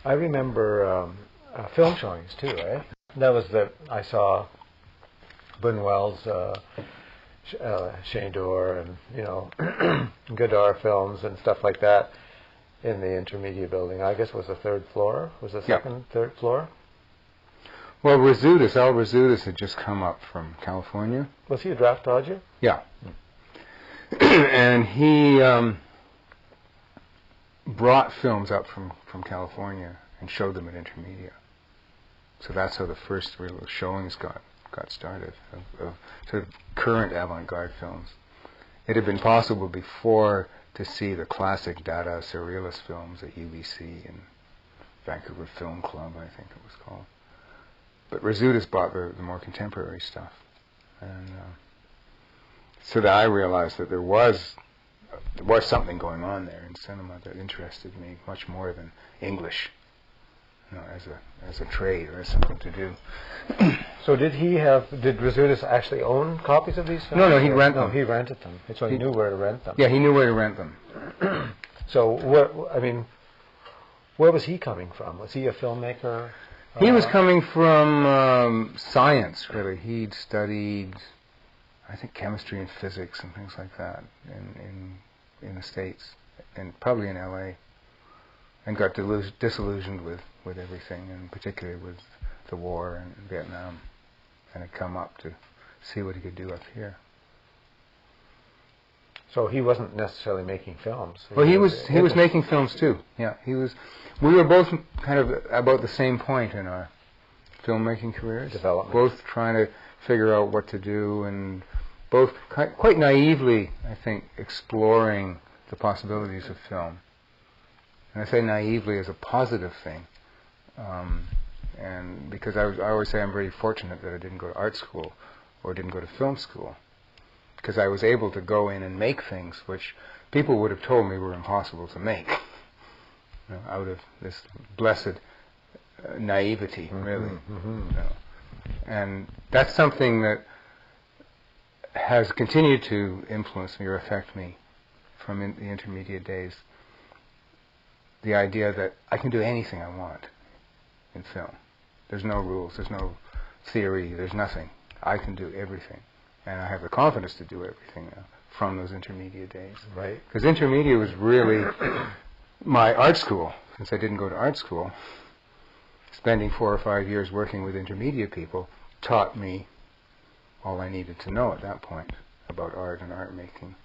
I remember film showings too, right? That was I saw Buñuel's Chandor and, Godard films and stuff like that in the Intermedia building. I guess it was the third floor. Was the second, third floor? Well, Razutis had just come up from California. Was he a draft dodger? Yeah. And he brought films up from California and showed them at Intermedia. So that's how the first real showings got started of sort of current avant-garde films. It had been possible before to see the classic Dada surrealist films at UBC and Vancouver Film Club, I think it was called. But Razutis brought the more contemporary stuff. And so that I realized that there was something going on there in cinema that interested me much more than English, as a trade or as something to do. So did Razutis actually own copies of these films? No, he'd rent them. No, he rented them. So he knew where to rent them. Yeah, he knew where to rent them. So where was he coming from? Was he a filmmaker? He was coming from science, really. He'd studied, I think, chemistry and physics and things like that in the States, and probably in LA, and got disillusioned with everything, and particularly with the war in Vietnam, and had come up to see what he could do up here. So he wasn't necessarily making films. He was making films too. Yeah, he was. We were both kind of about the same point in our filmmaking careers. Development. Both trying to figure out what to do, and both quite naively, I think, exploring the possibilities of film. And I say naively as a positive thing, and because I always say I'm very fortunate that I didn't go to art school or didn't go to film school, because I was able to go in and make things which people would have told me were impossible to make, out of this blessed naivety, really. And that's something that has continued to influence me or affect me from the intermediate days. The idea that I can do anything I want in film. There's no rules, there's no theory, there's nothing. I can do everything. And I have the confidence to do everything now from those intermediate days. Right. Because intermediate was really my art school. Since I didn't go to art school, spending 4 or 5 years working with intermediate people taught me all I needed to know at that point about art and art making.